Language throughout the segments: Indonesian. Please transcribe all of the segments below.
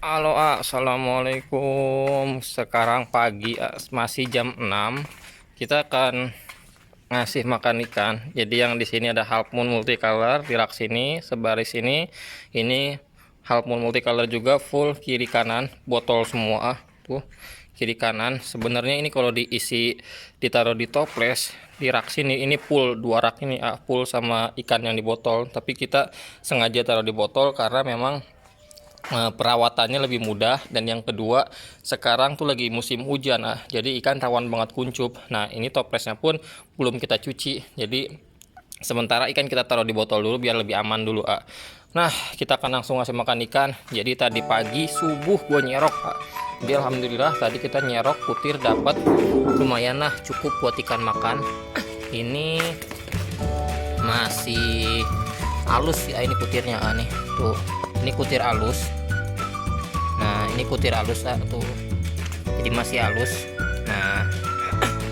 Halo, assalamualaikum. Sekarang pagi, masih jam 6. Kita akan ngasih makan ikan. Jadi yang di sini ada half moon multicolor di rak sini, sebaris ini. Ini half moon multicolor juga full kiri kanan, botol semua. Tuh, kiri kanan. Sebenarnya ini kalau diisi ditaruh di toples di rak sini ini full dua rak ini full sama ikan yang di botol. Tapi kita sengaja taruh di botol karena memang perawatannya lebih mudah, dan yang kedua sekarang tuh lagi musim hujan jadi ikan rawan banget kuncup. Nah, ini toplesnya pun belum kita cuci, jadi sementara ikan kita taruh di botol dulu biar lebih aman dulu. Nah, kita akan langsung ngasih makan ikan. Jadi tadi pagi subuh gue nyerok, jadi alhamdulillah tadi kita nyerok kutir dapat lumayan lah, cukup buat ikan makan. Ini masih halus ya, ini kutirnya nih tuh, ini kutir halus. Nah, ini kutir halus tuh, jadi masih halus. Nah,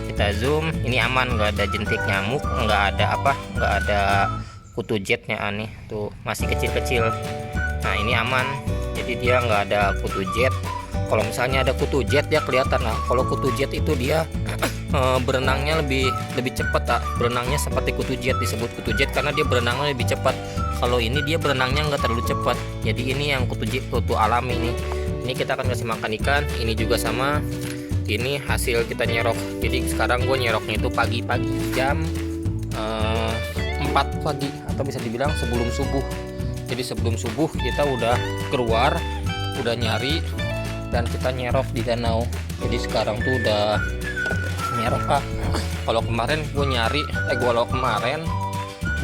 kita zoom, ini aman, nggak ada jentik nyamuk, nggak ada nggak ada kutu jetnya nih tuh, masih kecil-kecil. Nah, ini aman, jadi dia nggak ada kutu jet. Kalau misalnya ada kutu jet dia kelihatan. Nah, kalau kutu jet itu dia berenangnya lebih cepat. Berenangnya seperti kutu jet, disebut kutu jet karena dia berenangnya lebih cepat. Kalau ini dia berenangnya nggak terlalu cepat. Jadi ini yang kutu jet, kutu alami nih. Ini kita akan kasih makan ikan. Ini juga sama, ini hasil kita nyerok. Jadi sekarang gue nyeroknya itu pagi-pagi jam 4 pagi, atau bisa dibilang sebelum subuh. Jadi sebelum subuh kita udah keluar, udah nyari, dan kita nyerok di danau. Jadi sekarang tuh udah nyerok. Kalau kemarin gue nyari kalau kemarin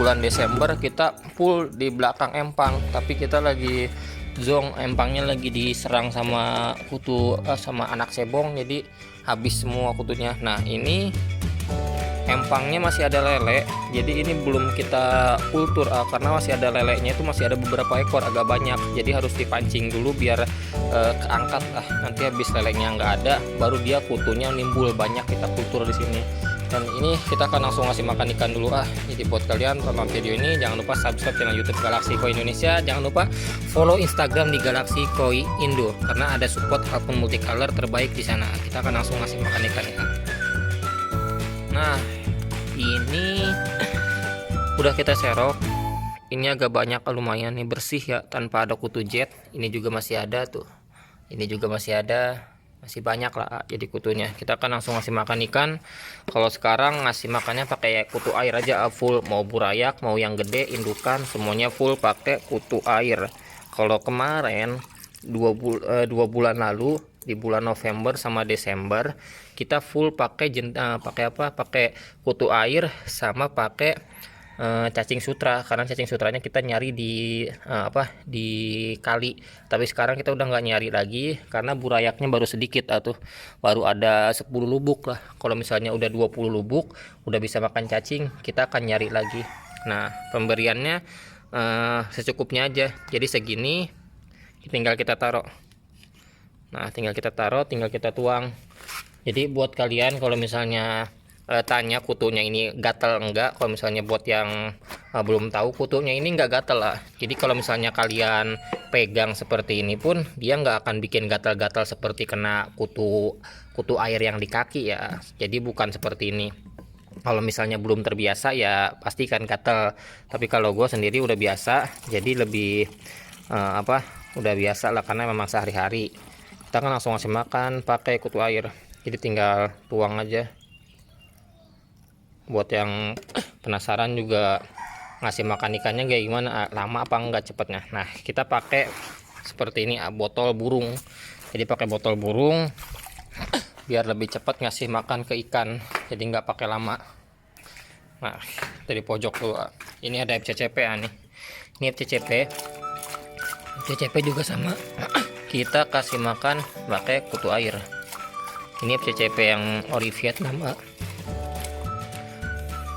bulan Desember kita full di belakang empang, tapi kita lagi zong, empangnya lagi diserang sama kutu sama anak sebong, jadi habis semua kutunya. Nah, ini empangnya masih ada lele, jadi ini belum kita kultur karena masih ada lelenya, itu masih ada beberapa ekor, agak banyak, jadi harus dipancing dulu biar keangkat. Nanti habis lelenya nggak ada, baru dia kutunya nimbul banyak, kita kultur di sini. Dan ini kita akan langsung ngasih makan ikan dulu. Jadi buat kalian tonton video ini, jangan lupa subscribe channel YouTube Galaxy Koi Indonesia, jangan lupa follow Instagram di Galaxy Koi Indo karena ada support akun multicolor terbaik di sana. Kita akan langsung ngasih makan ikan ya. Nah, ini udah kita serok. Ini agak banyak, lumayan nih, bersih ya, tanpa ada kutu jet. Ini juga masih ada tuh. Ini juga masih ada, masih banyak lah jadi kutunya. Kita akan langsung ngasih makan ikan. Kalau sekarang ngasih makannya pakai kutu air aja full, mau burayak mau yang gede indukan semuanya full pakai kutu air. Kalau kemarin 2 bulan lalu di bulan November sama Desember kita full pakai pakai kutu air sama pakai cacing sutra, karena cacing sutranya kita nyari di kali. Tapi sekarang kita udah nggak nyari lagi karena burayaknya baru sedikit baru ada 10 lubuk lah. Kalau misalnya udah 20 lubuk udah bisa makan cacing, kita akan nyari lagi. Nah, pemberiannya secukupnya aja, jadi segini tinggal kita taruh. Nah, tinggal kita taruh, tinggal kita tuang. Jadi buat kalian kalau misalnya tanya kutunya ini gatal enggak, kalau misalnya buat yang belum tahu, kutunya ini enggak gatal lah. Jadi kalau misalnya kalian pegang seperti ini pun dia nggak akan bikin gatal-gatal seperti kena kutu air yang di kaki ya. Jadi bukan seperti ini. Kalau misalnya belum terbiasa ya pasti kan gatal. Tapi kalau gue sendiri udah biasa, jadi lebih udah biasa lah karena memang sehari-hari. Kita kan langsung ngasih makan pakai kutu air, jadi tinggal tuang aja. Buat yang penasaran juga ngasih makan ikannya kayak gimana, lama apa enggak cepetnya. Nah, kita pakai seperti ini, botol burung. Jadi pakai botol burung biar lebih cepat ngasih makan ke ikan, jadi nggak pakai lama. Nah, dari pojok dulu. Ini ada FCCP nih, ini FCCP juga sama. Kita kasih makan pakai kutu air. Ini FCCP yang ori Vietnam.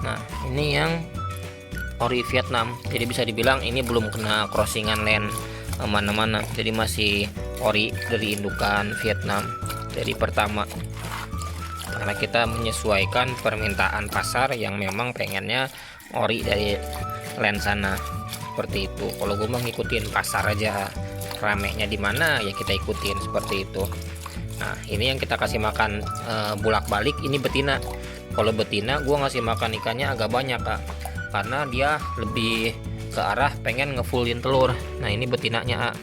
Nah, ini yang ori Vietnam. Jadi bisa dibilang ini belum kena crossingan land mana-mana. Jadi masih ori dari indukan Vietnam dari pertama. Karena kita menyesuaikan permintaan pasar yang memang pengennya ori dari land sana. Seperti itu. Kalau gue mau ngikutin pasar aja. ramenya di mana ya kita ikutin seperti itu. Nah ini yang kita kasih makan bolak-balik. Ini betina. Kalau betina gue ngasih makan ikannya agak banyak Kak, karena dia lebih ke arah pengen ngefullin telur. Nah ini betinanya Kak.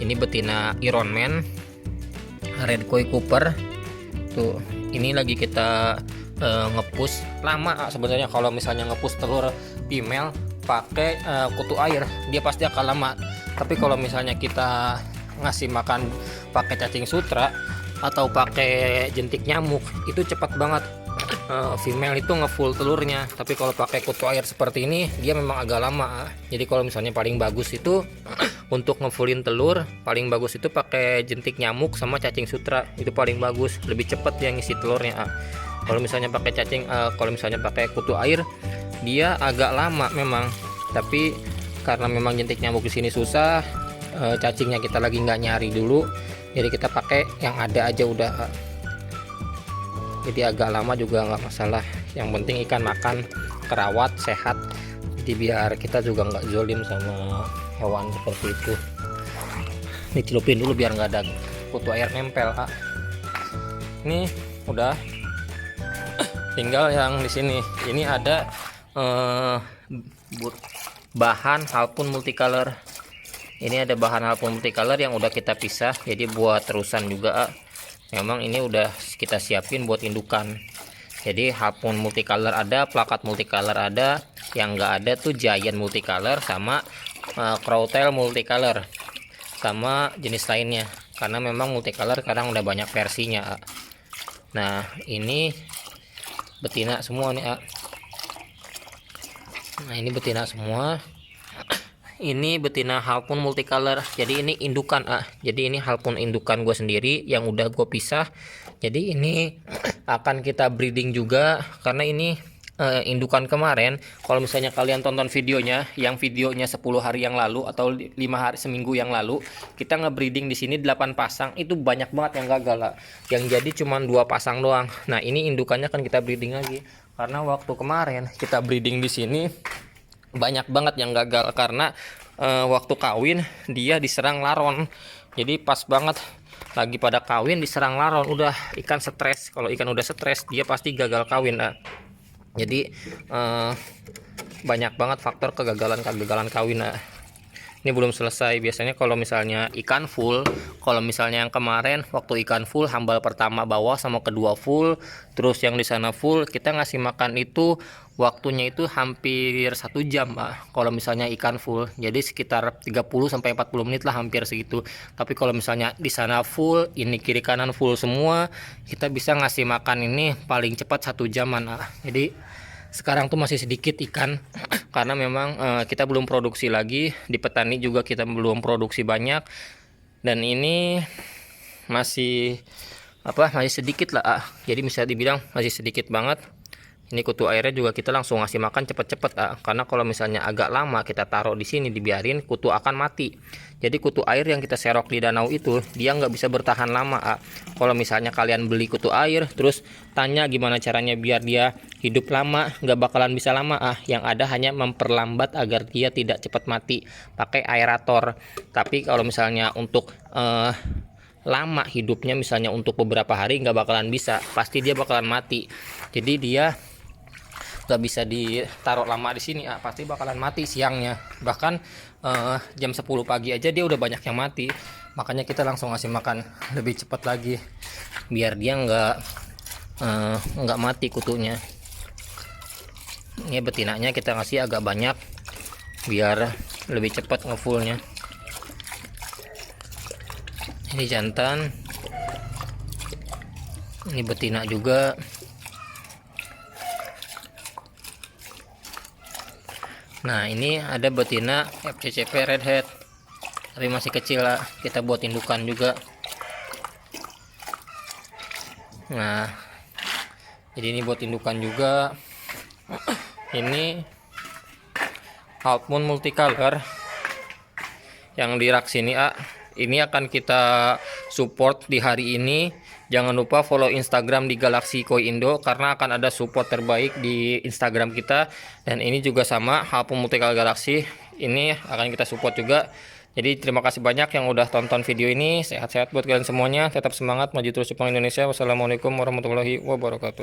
Ini betina Ironman Red Koi Cooper tuh. Ini lagi kita ngepus lama sebenarnya. Kalau misalnya ngepus telur female pakai kutu air dia pasti akan lama, tapi kalau misalnya kita ngasih makan pakai cacing sutra atau pakai jentik nyamuk itu cepat banget. Female itu ngefull telurnya, tapi kalau pakai kutu air seperti ini dia memang agak lama. Jadi kalau misalnya paling bagus itu untuk ngefullin telur paling bagus itu pakai jentik nyamuk sama cacing sutra, itu paling bagus, lebih cepat yang ngisi telurnya. Kalau misalnya pakai kalau misalnya pakai kutu air dia agak lama memang, tapi karena memang jentik nyamuk di sini susah, cacingnya kita lagi nggak nyari dulu, jadi kita pakai yang ada aja udah. Jadi agak lama juga nggak masalah, yang penting ikan makan, kerawat, sehat. Jadi biar kita juga nggak zolim sama hewan seperti itu. Ini celupin dulu biar nggak ada kutu air nempel Kak. Ini udah, tinggal yang di sini. Ini ada bahan Harpoon multicolor. Ini ada bahan Harpoon multicolor yang udah kita pisah, jadi buat terusan juga memang ini udah kita siapin buat indukan. Jadi Harpoon multicolor ada, plakat multicolor ada, yang enggak ada tuh Giant multicolor sama Crowtail multicolor sama jenis lainnya, karena memang multicolor kadang udah banyak versinya. Nah ini betina semua nih. Nah ini betina semua. Ini betina Harpoon multicolor. Jadi ini indukan Jadi ini Harpoon indukan gue sendiri yang udah gue pisah. Jadi ini akan kita breeding juga, karena ini indukan kemarin. Kalau misalnya kalian tonton videonya, yang videonya 10 hari yang lalu atau 5 hari seminggu yang lalu, kita ngebreeding di sini 8 pasang, itu banyak banget yang gagal Yang jadi cuma 2 pasang doang. Nah ini indukannya kan kita breeding lagi, karena waktu kemarin kita breeding di sini banyak banget yang gagal karena waktu kawin dia diserang laron. Jadi pas banget lagi pada kawin diserang laron, udah ikan stres. Kalau ikan udah stres dia pasti gagal kawin. Jadi banyak banget faktor kegagalan kawin. Ini belum selesai. Biasanya kalau misalnya ikan full, kalau misalnya yang kemarin waktu ikan full, hambal pertama bawah sama kedua full, terus yang di sana full, kita ngasih makan itu waktunya itu hampir 1 jam kalau misalnya ikan full. Jadi sekitar 30-40 menit lah, hampir segitu. Tapi kalau misalnya di sana full, ini kiri kanan full semua, kita bisa ngasih makan ini paling cepat 1 jaman. Jadi sekarang tuh masih sedikit ikan karena memang kita belum produksi lagi, di petani juga kita belum produksi banyak, dan ini masih sedikit lah. Jadi bisa dibilang masih sedikit banget. Ini kutu airnya juga kita langsung ngasih makan cepet-cepet karena kalau misalnya agak lama kita taruh di sini dibiarin, kutu akan mati. Jadi kutu air yang kita serok di danau itu dia nggak bisa bertahan lama. Kalau misalnya kalian beli kutu air terus tanya gimana caranya biar dia hidup lama, nggak bakalan bisa lama. Yang ada hanya memperlambat agar dia tidak cepat mati pakai aerator. Tapi kalau misalnya untuk lama hidupnya, misalnya untuk beberapa hari, nggak bakalan bisa, pasti dia bakalan mati. Jadi dia nggak bisa ditaruh lama di sini, pasti bakalan mati siangnya. Bahkan jam 10 pagi aja dia udah banyak yang mati. Makanya kita langsung ngasih makan lebih cepat lagi biar dia nggak mati kutunya. Ini betinanya kita ngasih agak banyak biar lebih cepat ngefullnya. Ini jantan, ini betina juga. Nah ini ada betina FCCP redhead, tapi masih kecil lah, kita buat indukan juga. Nah jadi ini buat indukan juga. Ini Harpoon multicolor yang di rak sini ini akan kita support di hari ini. Jangan lupa follow Instagram di Galaxy Koi Indo karena akan ada support terbaik di Instagram kita. Dan ini juga sama, Harpoon multicolor Galaxy ini akan kita support juga Jadi terima kasih banyak yang udah tonton video ini. Sehat-sehat buat kalian semuanya. Tetap semangat, maju terus Jepang Indonesia. Wassalamualaikum warahmatullahi wabarakatuh.